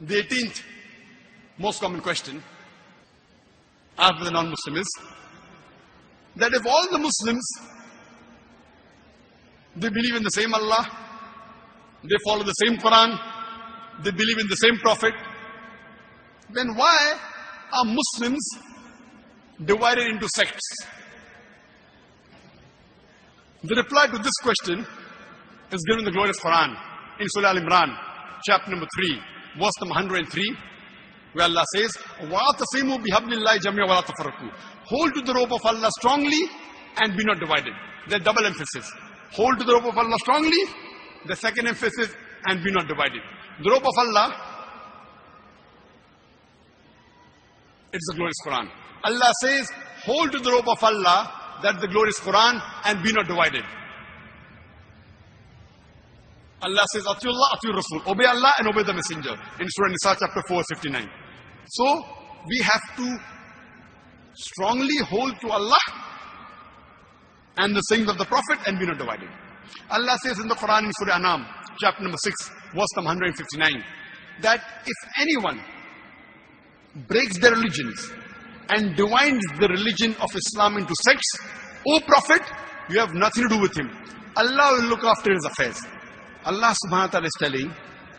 The 18th most common question after the non-Muslim is that if all the Muslims, they believe in the same Allah, they follow the same Quran, they believe in the same Prophet, then why are Muslims divided into sects? The reply to this question is given in the glorious Quran in Surah Al-Imran, chapter number 3, verse number 103, where Allah says, وَاعْتَصِمُوا بِحَبْلِ اللَّهِ جَمِيعًا وَلَا تَفَرَّقُوا. Hold to the rope of Allah strongly and be not divided. There's double emphasis. Hold to the rope of Allah strongly, the second emphasis, and be not divided. The rope of Allah, it's the glorious Quran. Allah says, hold to the rope of Allah, that's the glorious Quran, and be not divided. Allah says, Atiyullah, Atiyur Rasul. Obey Allah and obey the Messenger. In Surah Nisa, chapter 4, 59. So, we have to strongly hold to Allah and the sayings of the Prophet and be not divided. Allah says in the Quran in Surah Anam, chapter number 6, verse number 159, that if anyone breaks their religions and divides the religion of Islam into sects, O Prophet, you have nothing to do with him. Allah will look after his affairs. Allah subhanahu wa ta'ala is telling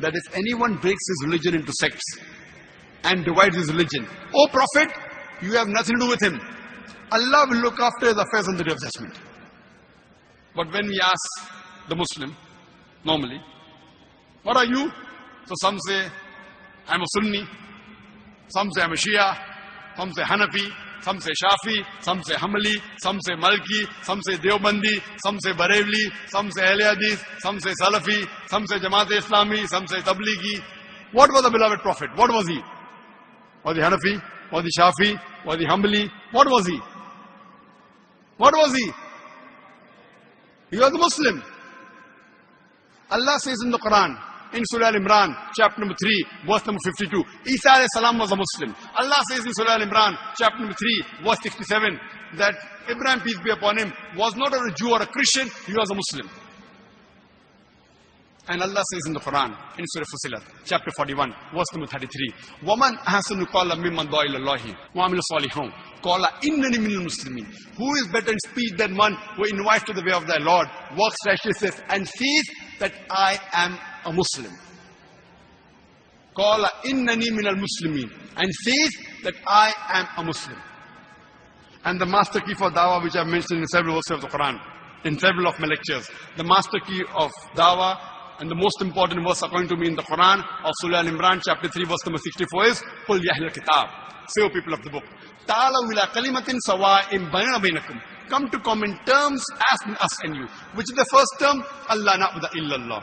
that if anyone breaks his religion into sects and divides his religion, O Prophet, you have nothing to do with him. Allah will look after his affairs on the day of judgment. But when we ask the Muslim, normally, what are you? So some say, I'm a Sunni. Some say I'm a Shia. Some say Hanafi. Some say Shafi. Some say Hanbali. Some say Malki. Some say Deobandi. Some say Barevli. Some say Ahle Hadith. Some say Salafi. Some say Jamaat-e-Islami. Some say Tablighi. What was the beloved Prophet? What was he? Was he Hanafi? Was he Shafi? Was he Hanbali? What was he? What was he? He was a Muslim. Allah says in the Quran, in Surah Al-Imran, chapter number 3, verse number 52, Isa alayhi salam was a Muslim. Allah says in Surah Al-Imran, chapter number 3, verse 67, that Ibrahim, peace be upon him, was not a Jew or a Christian, he was a Muslim. And Allah says in the Quran, in Surah Fussilat, chapter 41, verse number 33, وَمَنْ أَحْسَنُ قَالَ مِمَّنْ دَعَا إِلَى اللَّهِ وَعَمِلَ صَالِحًا قَالَ إِنَّنِي مِنَ الْمُسْلِمِينَ. Who is better in speech than one who invites to the way of thy Lord, works righteousness, and says that I am a Muslim. قَالَ إِنَّنِي مِنَ الْمُسْلِمِينَ. And says that I am a Muslim. And the master key for dawah, which I have mentioned in several verses of the Quran, in several of my lectures, the master key of dawah, and the most important verse according to me in the Quran of Surah Al-Imran, chapter 3, verse number 64 is, قُلْ يَا أَهْلَ الْكِتَابِ. Say, O people of the book, تَعَالَوْا إِلَىٰ كَلِمَةٍ سَوَاءٍ بَيْنَنَا وَبَيْنَكُمْ. Come to common terms as us and you. Which is the first term? Allah na'budu illallah.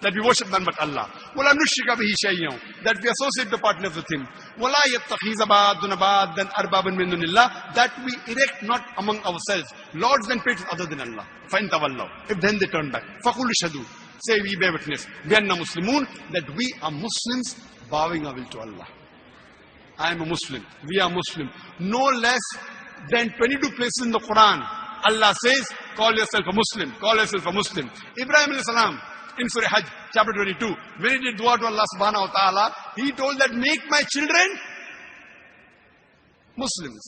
That we worship none but Allah. وَلَا نُشْرِكَ بِهِ شَيْئًا. That we associate the partners with Him. وَلَا يَتَّخِذَ بَعْضُنَا بَعْضًا أَرْبَابًا مِن دُونِ اللَّهِ. That we erect not among ourselves lords and patrons other than Allah. فَإِن تَوَلَّوْا. If then they turn back. فَقُولُوا اشْهَدُوا. Say, we bear witness, بِأَنَّا مُسْلِمُونَ, that we are Muslims bowing our will to Allah. I am a Muslim. We are Muslim. No less than 22 places in the Quran, Allah says, call yourself a Muslim. Call yourself a Muslim. Ibrahim alayhi salam, in Surah Hajj, chapter 22, when he did dua to Allah subhanahu wa ta'ala, he told that make my children Muslims.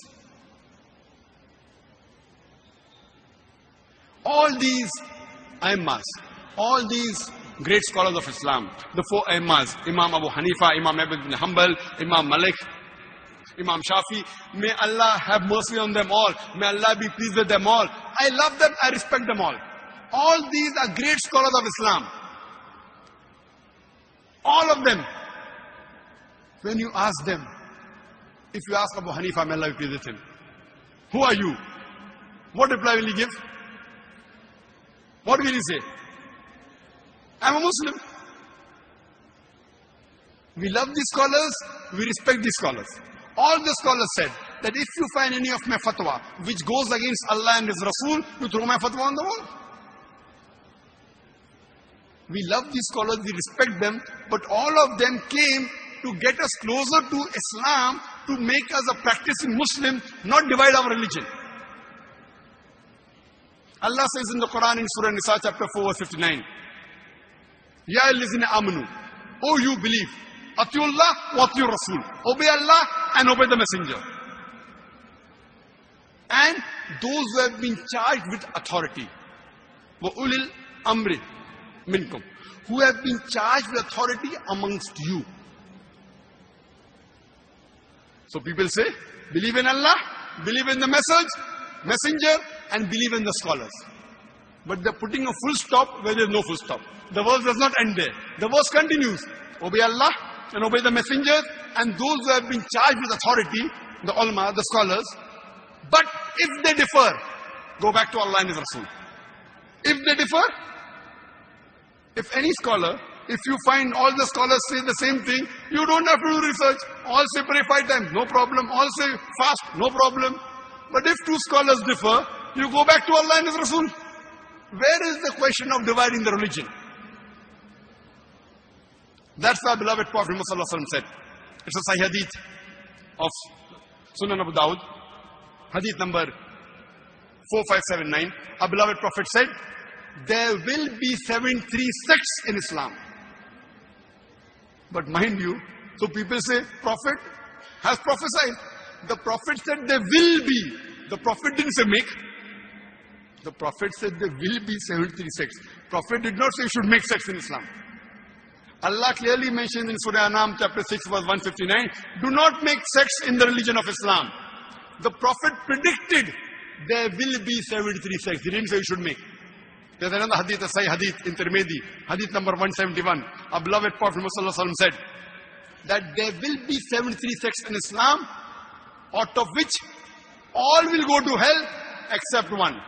All these Aimmas, all these great scholars of Islam, the four Aimmas, Imam Abu Hanifa, Imam Ahmad ibn Hanbal, Imam Malik, Imam Shafi, may Allah have mercy on them all. May Allah be pleased with them all. I love them, I respect them all. All these are great scholars of Islam. All of them. When you ask them, if you ask Abu Hanifa, may Allah be pleased with him, who are you? What reply will he give? What will he say? I'm a Muslim. We love these scholars, we respect these scholars. All the scholars said that if you find any of my fatwa which goes against Allah and His Rasul, you throw my fatwa on the wall. We love these scholars, we respect them, but all of them came to get us closer to Islam, to make us a practicing Muslim, not divide our religion. Allah says in the Quran in Surah Nisa chapter 4 verse 59, Ya allazina amanu, O you believe, Atiullah wa atiur Rasul. Obey Allah and obey the messenger. And those who have been charged with authority. Wa ulil amri minkum. Who have been charged with authority amongst you. So people say, believe in Allah, believe in the messenger, and believe in the scholars. But they're putting a full stop where there's no full stop. The verse does not end there. The verse continues. Obey Allah and obey the messengers and those who have been charged with authority, the ulama, the scholars. But if they differ, go back to Allah and His Rasul. If they differ, if any scholar, if you find all the scholars say the same thing, you don't have to do research. All say pray 5 times, no problem. All say fast, no problem. But if 2 scholars differ, you go back to Allah and His Rasul. Where is the question of dividing the religion? That's why beloved Prophet Muhammad said. It's a Sahih hadith of Sunan Abu Dawud, hadith number 4579. Our beloved Prophet said, there will be 73 sects in Islam. But mind you, so people say, Prophet has prophesied. The Prophet said there will be. The Prophet didn't say make. The Prophet said there will be 73 sects. Prophet did not say you should make sects in Islam. Allah clearly mentions in Surah Anam chapter 6 verse 159, do not make sects in the religion of Islam. The Prophet predicted there will be 73 sects. He didn't say you should make. There's another hadith, a Sahih hadith in Tirmidhi, hadith number 171. Our beloved Prophet Muhammad said that there will be 73 sects in Islam, out of which all will go to hell except one.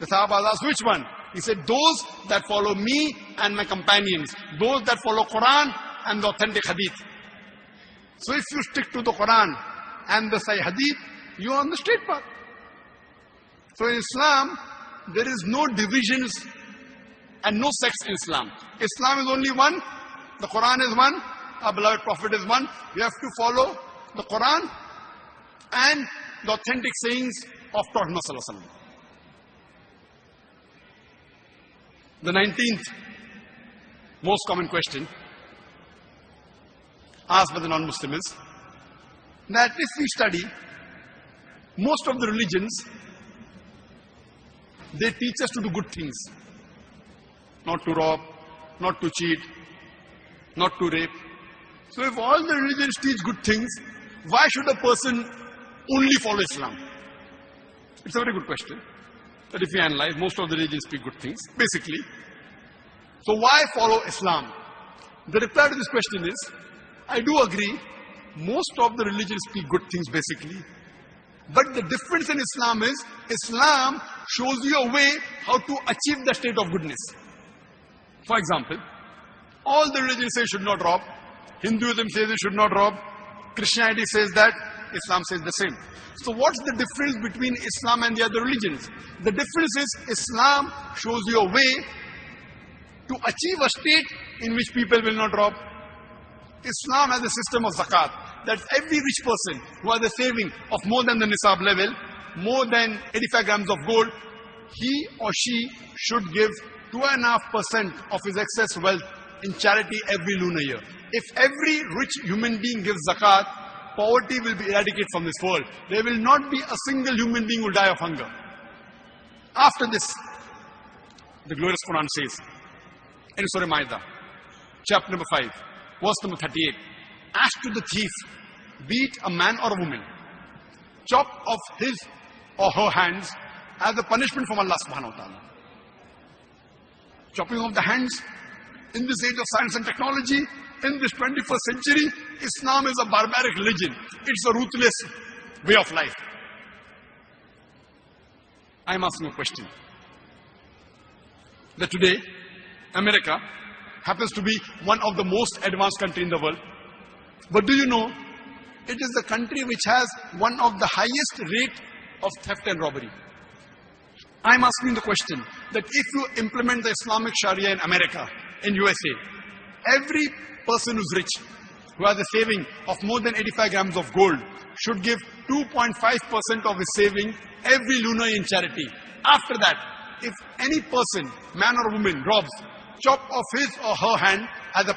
The Sahaba asked, which one? He said, those that follow me and my companions. Those that follow Quran and the authentic hadith. So if you stick to the Quran and the Sahih hadith, you are on the straight path. So in Islam, there is no divisions and no sects in Islam. Islam is only one. The Quran is one. Our beloved Prophet is one. We have to follow the Quran and the authentic sayings of Prophet Muhammad. The 19th most common question asked by the non-Muslim is that if we study most of the religions, they teach us to do good things. Not to rob, not to cheat, not to rape. So if all the religions teach good things, why should a person only follow Islam? It's a very good question. But if we analyze, most of the religions speak good things, basically. So why follow Islam? The reply to this question is, I do agree, most of the religions speak good things basically. But the difference in Islam is, Islam shows you a way how to achieve the state of goodness. For example, all the religions say you should not rob. Hinduism says you should not rob. Christianity says that. Islam says the same. So what's the difference between Islam and the other religions? The difference is Islam shows you a way to achieve a state in which people will not rob. Islam has a system of zakat, that every rich person who has a saving of more than the nisab level, more than 85 grams of gold, he or she should give 2.5% of his excess wealth in charity every lunar year. If every rich human being gives zakat, poverty will be eradicated from this world. There will not be a single human being who will die of hunger. After this, the glorious Quran says in Surah Ma'idah, chapter number 5, verse number 38, as to the thief, be it a man or a woman, chop off his or her hands as a punishment from Allah subhanahu wa ta'ala. Chopping off the hands in this age of science and technology, in this 21st century, Islam is a barbaric religion. It's a ruthless way of life. I'm asking a question. That today, America happens to be one of the most advanced countries in the world. But do you know, it is the country which has one of the highest rate of theft and robbery. I'm asking the question that if you implement the Islamic Sharia in America, in USA, every person who's rich, who has a saving of more than 85 grams of gold, should give 2.5% of his saving every lunar in charity. After that, if any person, man or woman, robs, chop off his or her hand as a